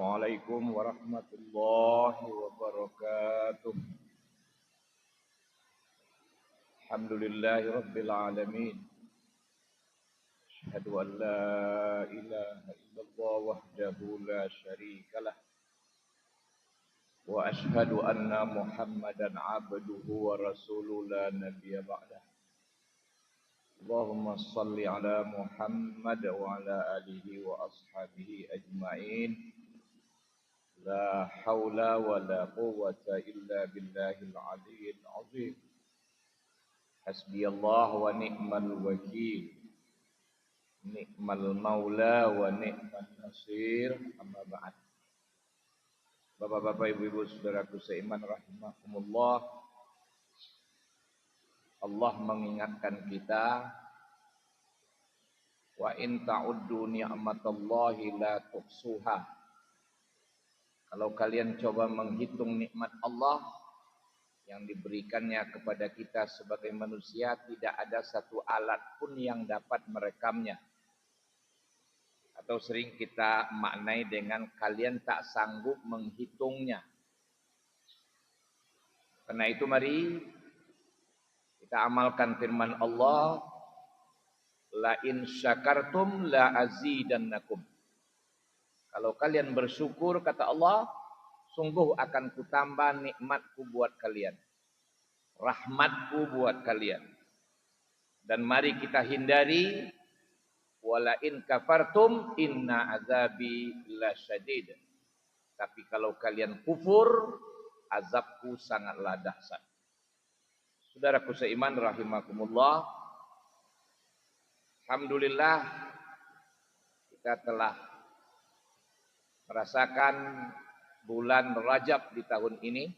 Assalamualaikum warahmatullahi wabarakatuh. Alhamdulillahi rabbil alamin. Asyhadu an la ilaha illallah wahdahu la syarika lah. Wa asyhadu anna Muhammadan abduhu wa rasuluhu la nabiyya ba'dah. Allahumma salli ala Muhammad wa ala alihi wa ashabihi ajma'in. La hawla wa la quwwata illa billahil aliyyil azim. Hasbiyallah wa ni'mal wakil. Ni'mal maula wa ni'mal nasir. Amma ba'd. Bapak-bapak, ibu-ibu, saudaraku seiman rahimakumullah. Allah mengingatkan kita, wa in ta'uddu ni'matallahi la tuhsuha. Kalau kalian coba menghitung nikmat Allah yang diberikannya kepada kita sebagai manusia, tidak ada satu alat pun yang dapat merekamnya. Atau sering kita maknai dengan kalian tak sanggup menghitungnya. Karena itu mari kita amalkan firman Allah, la in syakartum la azidannakum. Kalau kalian bersyukur, kata Allah, sungguh akan kutambah nikmatku buat kalian, rahmatku buat kalian. Dan mari kita hindari, wala in kafartum inna azabi lasyadid. Tapi kalau kalian kufur, azabku sangatlah dahsyat. Saudaraku seiman rahimakumullah, alhamdulillah kita telah merasakan bulan Rajab di tahun ini.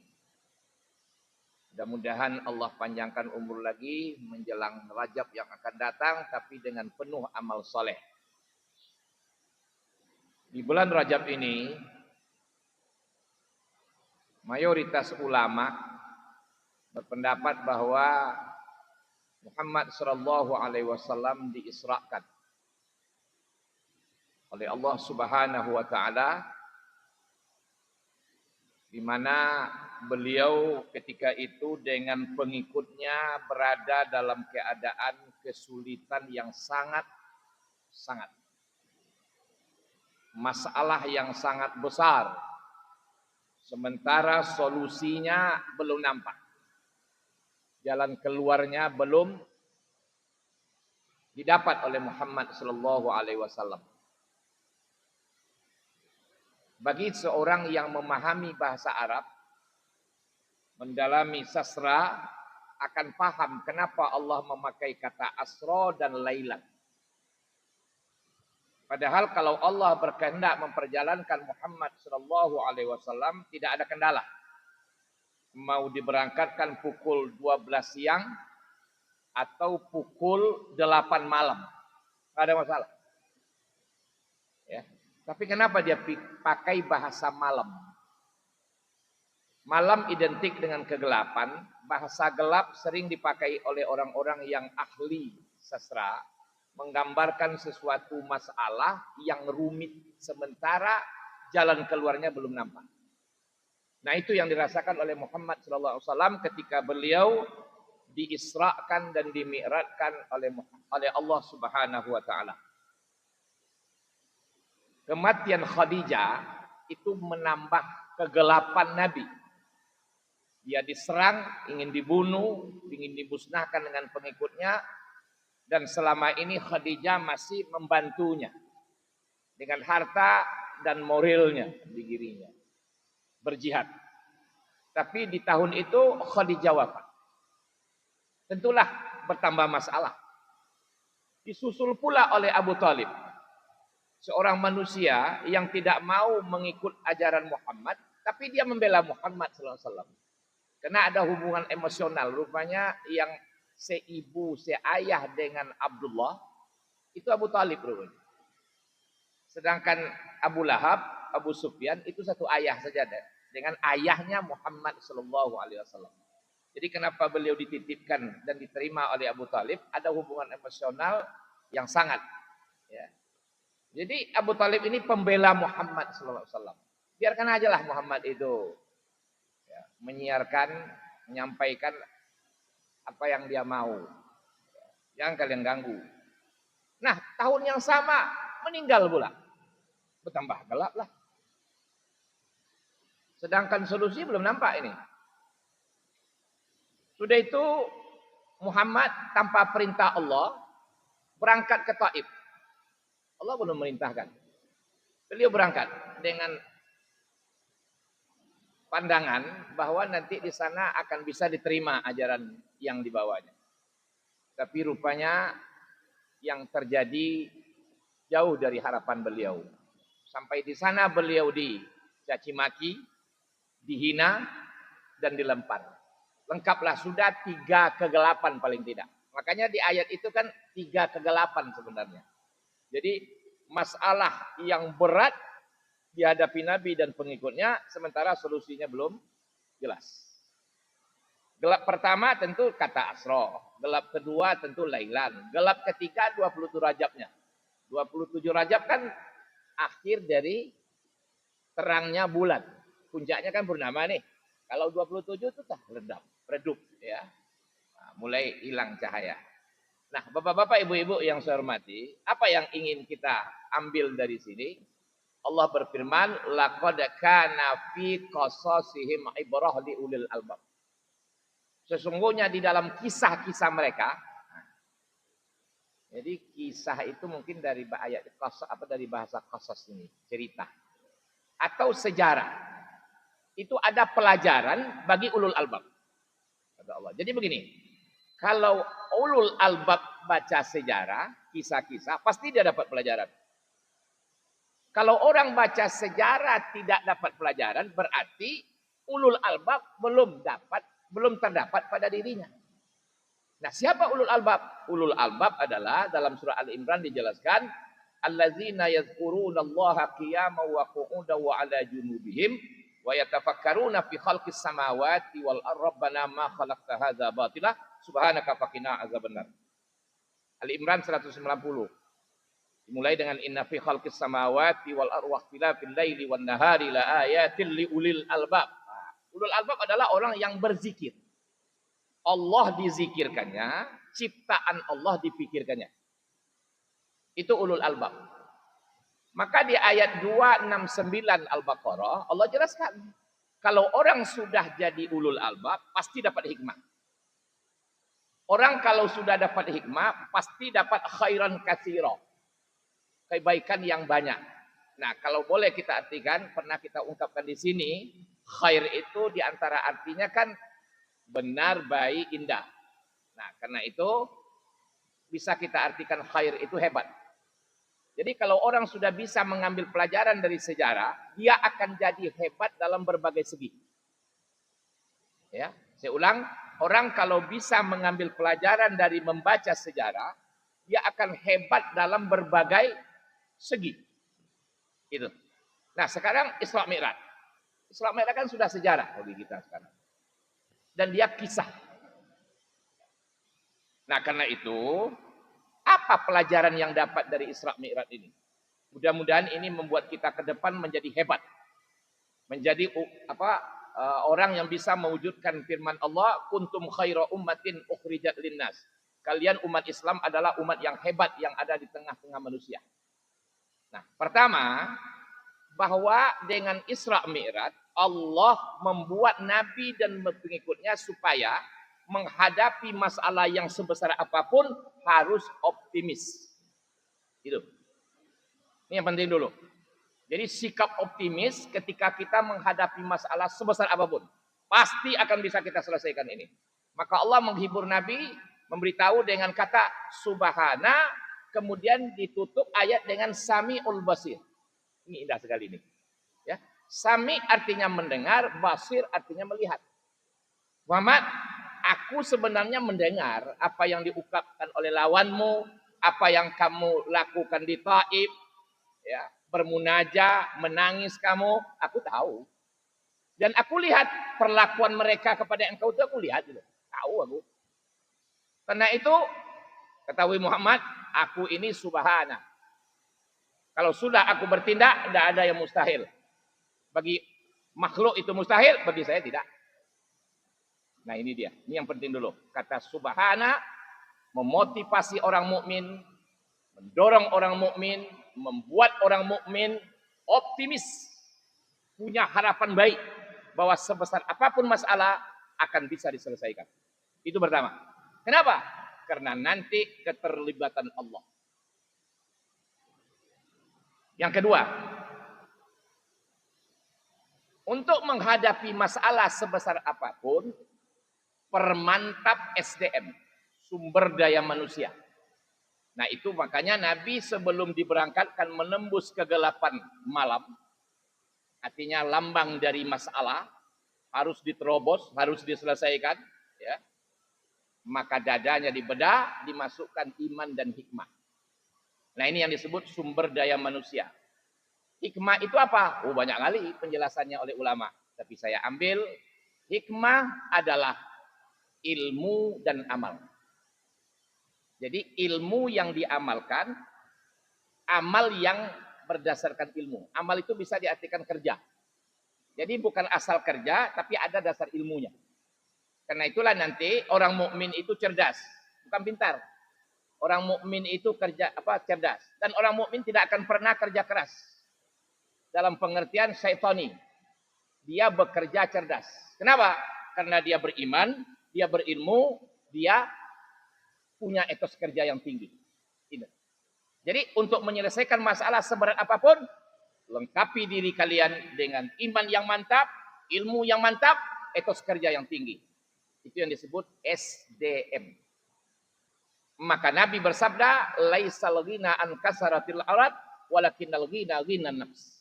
Mudah-mudahan Allah panjangkan umur lagi menjelang Rajab yang akan datang, tapi dengan penuh amal soleh. Di bulan Rajab ini, mayoritas ulama berpendapat bahwa Muhammad sallallahu alaihi wasallam diisrakan oleh Allah Subhanahu wa taala, di mana beliau ketika itu dengan pengikutnya berada dalam keadaan kesulitan yang sangat masalah yang sangat besar, sementara solusinya belum nampak, jalan keluarnya belum didapat oleh Muhammad sallallahu alaihi wasallam. Bagi seorang yang memahami bahasa Arab, mendalami sastra, akan paham kenapa Allah memakai kata asra dan lailan. Padahal kalau Allah berkehendak memperjalankan Muhammad sallallahu alaihi wasallam, tidak ada kendala. Mau diberangkatkan pukul 12 siang atau pukul 8 malam, tidak ada masalah. Ya. Tapi kenapa dia pakai bahasa malam? Malam identik dengan kegelapan. Bahasa gelap sering dipakai oleh orang-orang yang ahli sastra, menggambarkan sesuatu masalah yang rumit, sementara jalan keluarnya belum nampak. Nah, itu yang dirasakan oleh Muhammad SAW ketika beliau diisrakan dan dimi'rajkan oleh Allah Subhanahu wa taala. Kematian Khadijah itu menambah kegelapan Nabi. Dia diserang, ingin dibunuh, ingin dimusnahkan dengan pengikutnya, dan selama ini Khadijah masih membantunya dengan harta dan moralnya di dirinya berjihad. Tapi di tahun itu Khadijah wafat. Tentulah bertambah masalah. Disusul pula oleh Abu Thalib, seorang manusia yang tidak mau mengikut ajaran Muhammad, tapi dia membela Muhammad SAW. Karena ada hubungan emosional. Rupanya yang seibu, seayah dengan Abdullah, itu Abu Thalib rupanya. Sedangkan Abu Lahab, Abu Sufyan, itu satu ayah saja dengan ayahnya Muhammad SAW. Jadi kenapa beliau dititipkan dan diterima oleh Abu Thalib, ada hubungan emosional yang sangat. Ya. Jadi Abu Thalib ini pembela Muhammad SAW. Biarkan aja lah Muhammad itu ya, menyiarkan, menyampaikan apa yang dia mau. Jangan kalian ganggu. Nah, tahun yang sama meninggal pula. Bertambah gelap lah. Sedangkan solusi belum nampak ini. Sudah itu Muhammad tanpa perintah Allah berangkat ke Taif. Allah belum merintahkan. Beliau berangkat dengan pandangan bahwa nanti di sana akan bisa diterima ajaran yang dibawanya. Tapi rupanya yang terjadi jauh dari harapan beliau. Sampai di sana beliau dicaci maki, dihina, dan dilempar. Lengkaplah sudah 3 kegelapan paling tidak. Makanya di ayat itu kan 3 kegelapan sebenarnya. Jadi masalah yang berat dihadapi Nabi dan pengikutnya, sementara solusinya belum jelas. Gelap pertama tentu kata Asro. Gelap kedua tentu Lailan. Gelap ketiga 27 Rajabnya. 27 Rajab kan akhir dari terangnya bulan. Puncaknya kan purnama nih. Kalau 27 itu dah redup ya. Nah, mulai hilang cahaya. Nah, Bapak-bapak, Ibu-ibu yang saya hormati, apa yang ingin kita ambil dari sini? Allah berfirman, laqad kana fi qasasihim ibrah li ulil albab. Sesungguhnya di dalam kisah-kisah mereka, jadi kisah itu mungkin dari ayat qasas apa dari bahasa qasas ini, cerita atau sejarah. Itu ada pelajaran bagi ulul albab. Kata Allah. Jadi begini, kalau ulul albab baca sejarah, kisah-kisah, pasti dia dapat pelajaran. Kalau orang baca sejarah tidak dapat pelajaran, berarti ulul albab belum terdapat pada dirinya. Nah, siapa ulul albab? Ulul albab adalah dalam surah Al-Imran dijelaskan, allazina yadhkurunallaha qiyaman wa qu'udan wa 'ala junubihim wa yatafakkaruna fi khalqis samawati wal ardi rabbana ma khalaqta hadza batila subhanaka faqina azabannar. Al-Imran 190. Dimulai dengan inna fi khalqis samawati wal ardi wa ikhtilafil laili wan nahari la ayatin li ulil albab. Ulul albab adalah orang yang berzikir. Allah dizikirkannya, ciptaan Allah dipikirkannya. Itu ulul albab. Maka di ayat 269 Al-Baqarah Allah jelaskan, kalau orang sudah jadi ulul albab pasti dapat hikmah. Orang kalau sudah dapat hikmah pasti dapat khairan katsira. Kebaikan yang banyak. Nah, kalau boleh kita artikan, pernah kita ungkapkan di sini, khair itu di antara artinya kan benar, baik, indah. Nah, karena itu bisa kita artikan khair itu hebat. Jadi kalau orang sudah bisa mengambil pelajaran dari sejarah, dia akan jadi hebat dalam berbagai segi. Ya, saya ulang, orang kalau bisa mengambil pelajaran dari membaca sejarah, dia akan hebat dalam berbagai segi. Itu. Nah, sekarang Isra Mi'raj. Isra Mi'raj kan sudah sejarah bagi kita sekarang. Dan dia kisah. Nah, karena itu, apa pelajaran yang dapat dari Isra Mi'raj ini? Mudah-mudahan ini membuat kita ke depan menjadi hebat. Menjadi orang yang bisa mewujudkan firman Allah, kuntum khaira ummatin ukhrijat linnas. Kalian umat Islam adalah umat yang hebat yang ada di tengah-tengah manusia. Nah, pertama, bahwa dengan Isra Mi'raj Allah membuat Nabi dan pengikutnya supaya menghadapi masalah yang sebesar apapun harus optimis. Itu. Ini yang penting dulu. Jadi sikap optimis ketika kita menghadapi masalah sebesar apapun. Pasti akan bisa kita selesaikan ini. Maka Allah menghibur Nabi, memberitahu dengan kata subhana, kemudian ditutup ayat dengan sami'ul basir. Ini indah sekali ini. Ya. Sami artinya mendengar, basir artinya melihat. Muhammad, aku sebenarnya mendengar apa yang diungkapkan oleh lawanmu, apa yang kamu lakukan di Taif, ya, bermunajah, menangis kamu, aku tahu. Dan aku lihat perlakuan mereka kepada engkau itu, aku lihat gitu. Tahu aku. Karena itu, ketahui Muhammad, aku ini subhana. Kalau sudah aku bertindak, tidak ada yang mustahil. Bagi makhluk itu mustahil, bagi saya tidak. Nah ini dia, ini yang penting dulu. Kata subhana memotivasi orang mukmin, mendorong orang mukmin, membuat orang mukmin optimis, punya harapan baik bahwa sebesar apapun masalah akan bisa diselesaikan. Itu pertama. Kenapa? Karena nanti keterlibatan Allah. Yang kedua, untuk menghadapi masalah sebesar apapun, permantap SDM, sumber daya manusia. Nah itu makanya Nabi sebelum diberangkatkan menembus kegelapan malam, artinya lambang dari masalah, harus diterobos, harus diselesaikan, ya. Maka dadanya dibedah, dimasukkan iman dan hikmah. Nah ini yang disebut sumber daya manusia. Hikmah itu apa? Oh banyak kali penjelasannya oleh ulama. Tapi saya ambil hikmah adalah ilmu dan amal. Jadi ilmu yang diamalkan, amal yang berdasarkan ilmu. Amal itu bisa diartikan kerja. Jadi bukan asal kerja, tapi ada dasar ilmunya. Karena itulah nanti orang mukmin itu cerdas, bukan pintar. Orang mukmin itu cerdas, dan orang mukmin tidak akan pernah kerja keras. Dalam pengertian syaitani, dia bekerja cerdas. Kenapa? Karena dia beriman, dia berilmu, dia punya etos kerja yang tinggi. Jadi untuk menyelesaikan masalah seberat apapun, lengkapi diri kalian dengan iman yang mantap, ilmu yang mantap, etos kerja yang tinggi. Itu yang disebut SDM. Maka Nabi bersabda, laisal ghina an kasaratil aurat, walakinnal ghina ghinan nafs.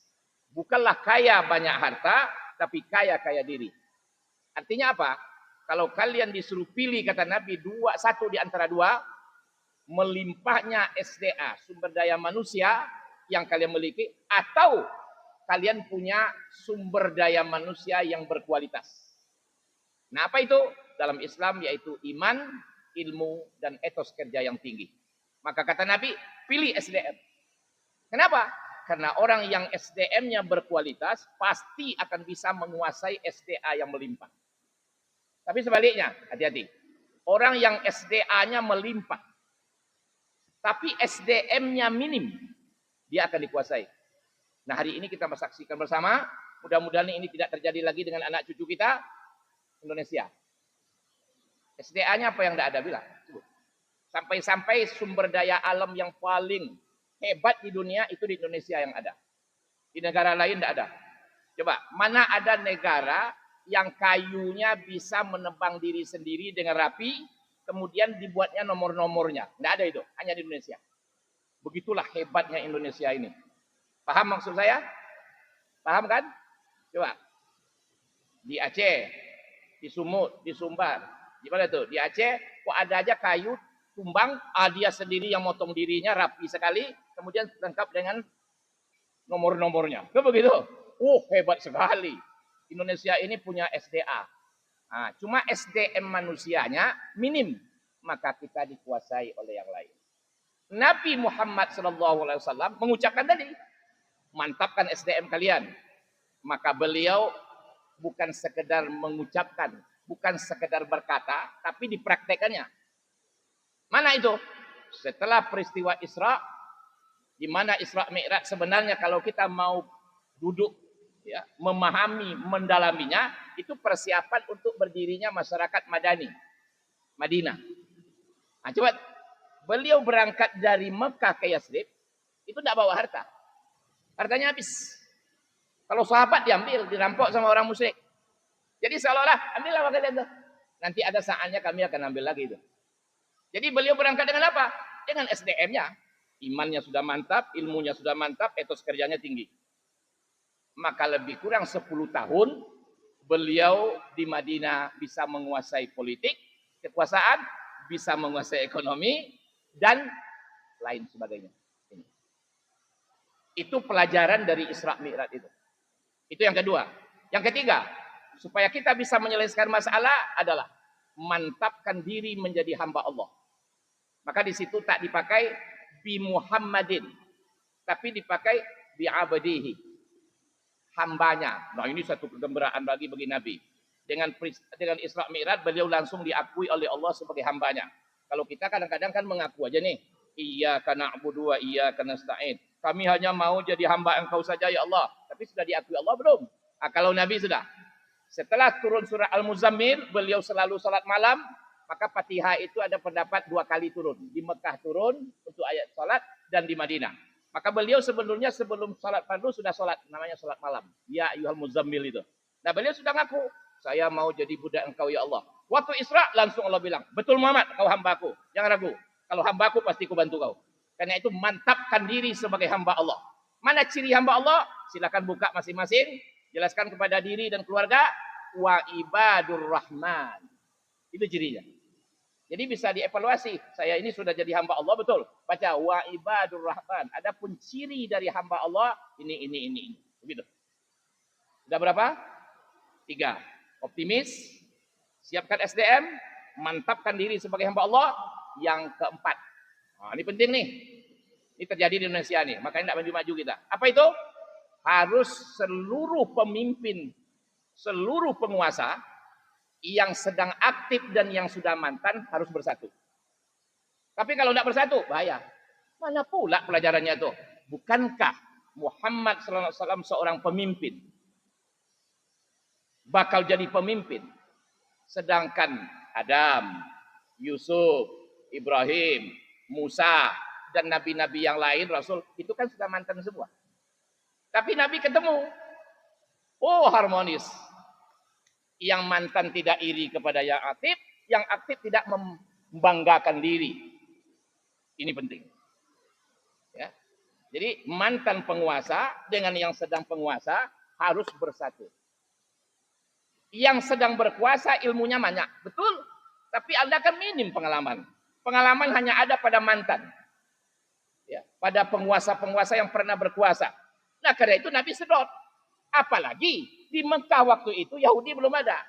Bukanlah kaya banyak harta, tapi kaya diri. Artinya apa? Kalau kalian disuruh pilih, kata Nabi, satu di antara dua, melimpahnya SDA, sumber daya manusia yang kalian miliki, atau kalian punya sumber daya manusia yang berkualitas. Nah apa itu? Dalam Islam yaitu iman, ilmu, dan etos kerja yang tinggi. Maka kata Nabi, pilih SDM. Kenapa? Karena orang yang SDM-nya berkualitas pasti akan bisa menguasai SDA yang melimpah. Tapi sebaliknya, hati-hati. Orang yang SDA-nya melimpah, tapi SDM-nya minim, dia akan dikuasai. Nah hari ini kita saksikan bersama, mudah-mudahan ini tidak terjadi lagi dengan anak cucu kita, Indonesia. SDA-nya apa yang tidak ada, bilang. Sampai-sampai sumber daya alam yang paling hebat di dunia itu di Indonesia yang ada. Di negara lain tidak ada. Coba, mana ada negara yang kayunya bisa menebang diri sendiri dengan rapi, kemudian dibuatnya nomor-nomornya. Tidak ada itu, hanya di Indonesia. Begitulah hebatnya Indonesia ini. Paham maksud saya? Paham kan? Coba. Di Aceh, di Sumut, di Sumbar. Gimana tuh? Di Aceh, kok ada aja kayu tumbang, dia sendiri yang motong dirinya rapi sekali, kemudian lengkap dengan nomor-nomornya. Kan begitu? Hebat sekali. Indonesia ini punya SDA. Nah, cuma SDM manusianya minim, maka kita dikuasai oleh yang lain. Nabi Muhammad SAW mengucapkan tadi, mantapkan SDM kalian. Maka beliau bukan sekedar mengucapkan, bukan sekedar berkata, tapi dipraktekannya. Mana itu? Setelah peristiwa Isra, di mana Isra Mi'raj sebenarnya kalau kita mau duduk, ya, memahami, mendalaminya, itu persiapan untuk berdirinya masyarakat Madinah. Nah, coba, beliau berangkat dari Mekah ke Yathrib, itu tidak bawa harta. Hartanya habis. Kalau sahabat diambil, dirampok sama orang musyrik. Jadi seolah-olah, ambillah kalian tuh. Nanti ada saatnya kami akan ambil lagi itu. Jadi beliau berangkat dengan apa? Dengan SDM-nya. Imannya sudah mantap, ilmunya sudah mantap, etos kerjanya tinggi. Maka lebih kurang 10 tahun, beliau di Madinah bisa menguasai politik, kekuasaan, bisa menguasai ekonomi, dan lain sebagainya. Itu pelajaran dari Isra Mi'raj itu. Itu yang kedua. Yang ketiga, supaya kita bisa menyelesaikan masalah adalah mantapkan diri menjadi hamba Allah. Maka di situ tak dipakai bi Muhammadin, tapi dipakai bi abadihi. hambanya. Nah ini satu kegembiraan bagi Nabi. Dengan Isra Mi'raj beliau langsung diakui oleh Allah sebagai hambanya. Kalau kita kadang-kadang kan mengaku aja nih, iyyaka na'budu wa iyyaka nasta'in. Kami hanya mau jadi hamba Engkau saja ya Allah. Tapi sudah diakui Allah belum? Kalau Nabi sudah. Setelah turun surah Al-Muzammil, beliau selalu salat malam, maka Fatihah itu ada pendapat 2 kali turun. Di Mekah turun untuk ayat salat dan di Madinah. Maka beliau sebelumnya sebelum salat fardu sudah salat, namanya salat malam. Ya ayyuhal muzammil itu. Nah, beliau sudah ngaku, saya mau jadi budak Engkau ya Allah. Waktu Isra langsung Allah bilang, betul Muhammad, kau hambaku. Jangan ragu. Kalau hambaku pasti ku bantu kau. Karena itu mantapkan diri sebagai hamba Allah. Mana ciri hamba Allah? Silakan buka masing-masing. Jelaskan kepada diri dan keluarga. Wa ibadur rahman. Itu cirinya. Jadi bisa dievaluasi. Saya ini sudah jadi hamba Allah, betul. Baca wa ibadur rahman. Adapun ciri dari hamba Allah ini. Begitu. Sudah berapa? 3. Optimis, siapkan SDM, mantapkan diri sebagai hamba Allah. Yang keempat. Nah, ini penting nih. Ini terjadi di Indonesia nih. Makanya tidak maju-maju kita. Apa itu? Harus seluruh pemimpin, seluruh penguasa yang sedang aktif dan yang sudah mantan harus bersatu. Tapi kalau tidak bersatu, bahaya. Mana pula pelajarannya itu? Bukankah Muhammad SAW seorang pemimpin? Bakal jadi pemimpin. Sedangkan Adam, Yusuf, Ibrahim, Musa, dan nabi-nabi yang lain, Rasul, itu kan sudah mantan semua. Tapi Nabi ketemu. Oh, harmonis. Yang mantan tidak iri kepada yang aktif tidak membanggakan diri. Ini penting. Ya. Jadi mantan penguasa dengan yang sedang penguasa harus bersatu. Yang sedang berkuasa ilmunya banyak, betul. Tapi Anda kan minim pengalaman. Pengalaman hanya ada pada mantan. Ya, pada penguasa-penguasa yang pernah berkuasa. Nah, karena itu Nabi sedot. Apalagi di Mekah waktu itu Yahudi belum ada.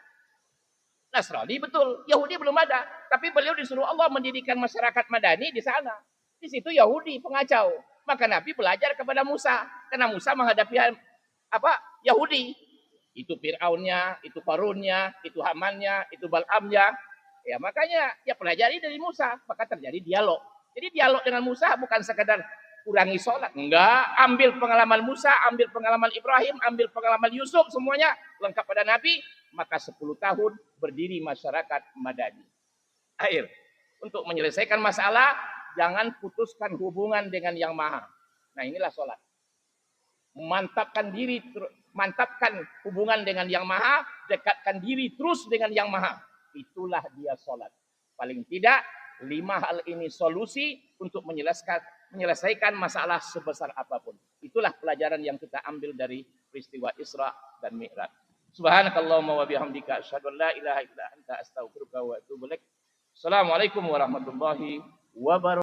Nasrani betul, Yahudi belum ada. Tapi beliau disuruh Allah mendirikan masyarakat Madani di sana. Di situ Yahudi pengacau. Maka Nabi belajar kepada Musa. Karena Musa menghadapi Yahudi. Itu Fir'aunnya, itu Qarunnya, itu Hamannya, itu Bal'amnya. Ya, makanya ya pelajari dari Musa, maka terjadi dialog. Jadi dialog dengan Musa bukan sekadar kurangi sholat. Enggak, ambil pengalaman Musa, ambil pengalaman Ibrahim, ambil pengalaman Yusuf, semuanya lengkap pada Nabi. Maka 10 tahun berdiri masyarakat Madani. Akhir, untuk menyelesaikan masalah, jangan putuskan hubungan dengan Yang Maha. Nah, inilah sholat. Mantapkan diri, mantapkan hubungan dengan Yang Maha, dekatkan diri terus dengan Yang Maha. Itulah dia sholat. Paling tidak 5 hal ini solusi untuk menyelesaikan masalah sebesar apapun. Itulah pelajaran yang kita ambil dari peristiwa Isra dan Mi'raj. Subhanakallahumma wa bihamdika asyhadu an la ilaha illa anta astaghfiruka wa atubu ilaik. Assalamualaikum warahmatullahi wabarakatuh.